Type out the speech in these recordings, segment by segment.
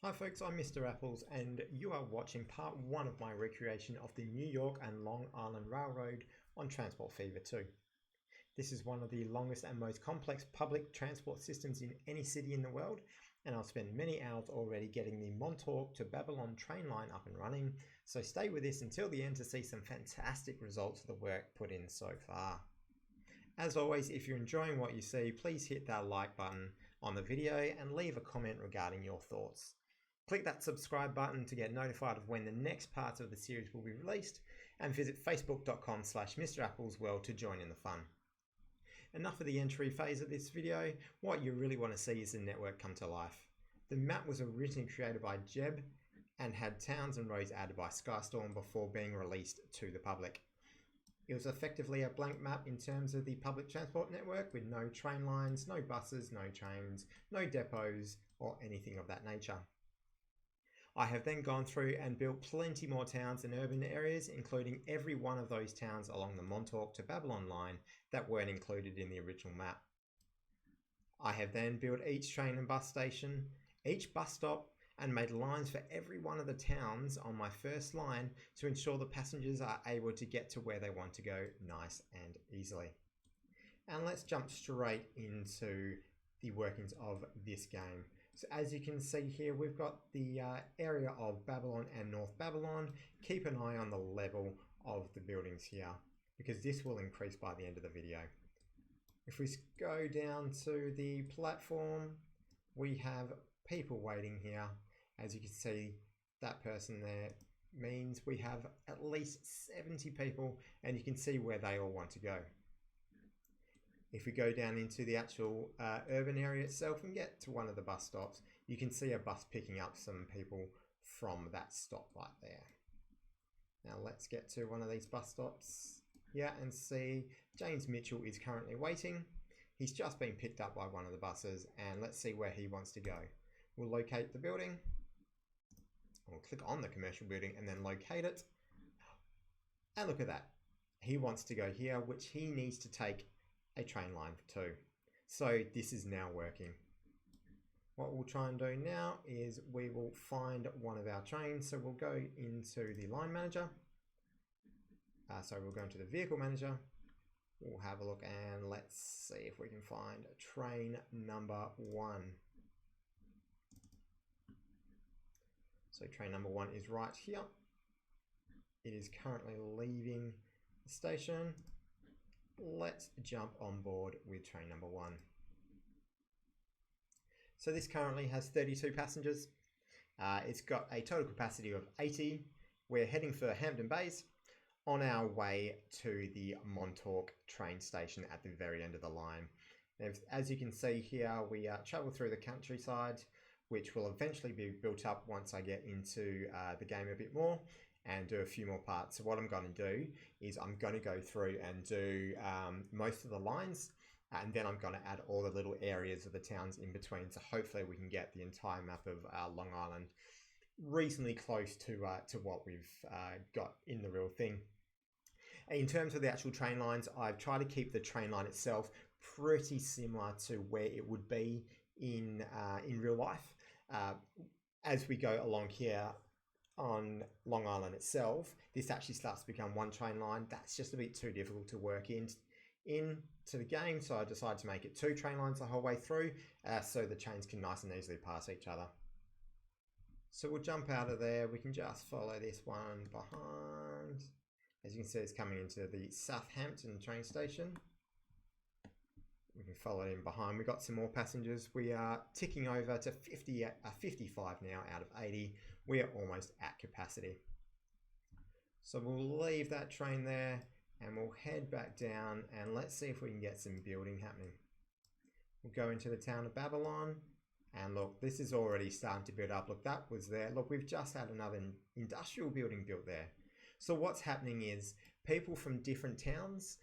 Hi folks, I'm Mr. Apples and you are watching part 1 of my recreation of the New York and Long Island Railroad on Transport Fever 2. This is one of the longest and most complex public transport systems in any city in the world, and I'll spend many hours already getting the Montauk to Babylon train line up and running, so stay with us until the end to see some fantastic results of the work put in so far. As always, if you're enjoying what you see, please hit that like button on the video and leave a comment regarding your thoughts. Click that subscribe button to get notified of when the next parts of the series will be released, and visit facebook.com/MrApplesWorld to join in the fun. Enough of the entry phase of this video. What you really want to see is the network come to life. The map was originally created by Jeb and had towns and roads added by Skye Storme before being released to the public. It was effectively a blank map in terms of the public transport network, with no train lines, no buses, no trains, no depots, or anything of that nature. I have then gone through and built plenty more towns and urban areas, including every one of those towns along the Montauk to Babylon line that weren't included in the original map. I have then built each train and bus station, each bus stop, and made lines for every one of the towns on my first line to ensure the passengers are able to get to where they want to go nice and easily. And let's jump straight into the workings of this game. So as you can see here, we've got the area of Babylon and North Babylon. Keep an eye on the level of the buildings here, because this will increase by the end of the video. If we go down to the platform, we have people waiting here. As you can see, that person there means we have at least 70 people, and you can see where they all want to go. If we go down into the actual urban area itself and get to one of the bus stops, you can see a bus picking up some people from that stop right there. Now let's get to one of these bus stops here and see James Mitchell is currently waiting. He's just been picked up by one of the buses, and let's see where he wants to go. We'll locate the building. We'll click on the commercial building and then locate it. And look at that. He wants to go here, which he needs to take a train line for 2. So this is now working. What we'll try and do now is we will find one of our trains. So we'll go into the line manager. So we'll go into the vehicle manager. We'll have a look and let's see if we can find train number 1. So train number 1 is right here. It is currently leaving the station. Let's jump on board with train number 1. So this currently has 32 passengers. It's got a total capacity of 80. We're heading for Hampton Bays on our way to the Montauk train station at the very end of the line. As you can see here, we travel through the countryside, which will eventually be built up once I get into the game a bit more and do a few more parts. So what I'm going to do is I'm going to go through and do most of the lines, and then I'm going to add all the little areas of the towns in between. So hopefully we can get the entire map of Long Island reasonably close to what we've got in the real thing. In terms of the actual train lines, I've tried to keep the train line itself pretty similar to where it would be in real life. As we go along here on Long Island itself, this actually starts to become one train line. That's just a bit too difficult to work into the game, so I decided to make it 2 train lines the whole way through, so the trains can nice and easily pass each other. So we'll jump out of there. We can just follow this one behind. As you can see, it's coming into the Southampton train station. We can follow it in behind. We've got some more passengers. We are ticking over to 55 now out of 80. We are almost at capacity. So we'll leave that train there and we'll head back down and let's see if we can get some building happening. We'll go into the town of Babylon and look, this is already starting to build up. Look, that was there. Look, we've just had another industrial building built there. So what's happening is people from different towns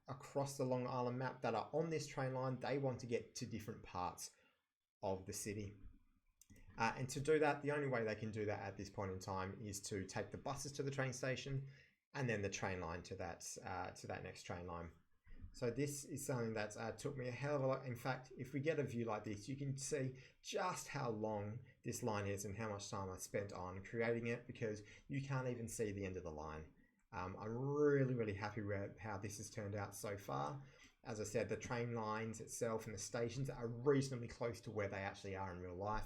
across the Long Island map that are on this train line, they want to get to different parts of the city. And to do that, the only way they can do that at this point in time is to take the buses to the train station and then the train line to that next train line. So this is something that took me a hell of a lot. In fact, if we get a view like this, you can see just how long this line is and how much time I spent on creating it, because you can't even see the end of the line. I'm really happy with how this has turned out so far. As I said, the train lines itself and the stations are reasonably close to where they actually are in real life.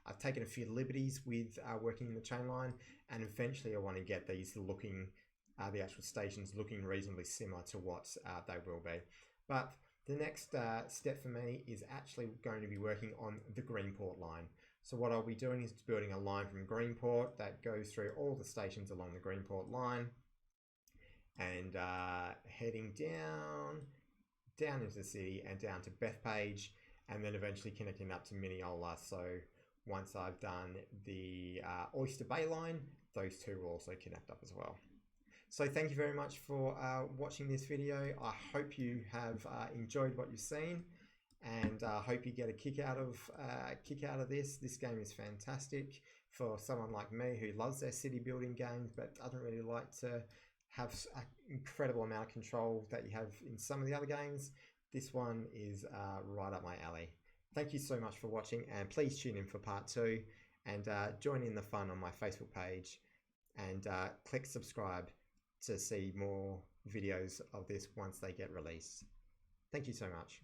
I've taken a few liberties with working in the train line, and eventually I want to get these looking, the actual stations looking reasonably similar to what they will be. But the next step for me is actually going to be working on the Greenport line. So what I'll be doing is building a line from Greenport that goes through all the stations along the Greenport line, and heading down into the city and down to Bethpage, and then eventually connecting up to Mineola. So once I've done the Oyster Bay line, those two will also connect up as well. So thank you very much for watching this video. I hope you have enjoyed what you've seen, and I hope you get a kick out of this. This game is fantastic for someone like me who loves their city building games but doesn't really like to have an incredible amount of control that you have in some of the other games. This one is right up my alley. Thank you so much for watching, and please tune in for part 2, and join in the fun on my Facebook page, and click subscribe to see more videos of this once they get released. Thank you so much.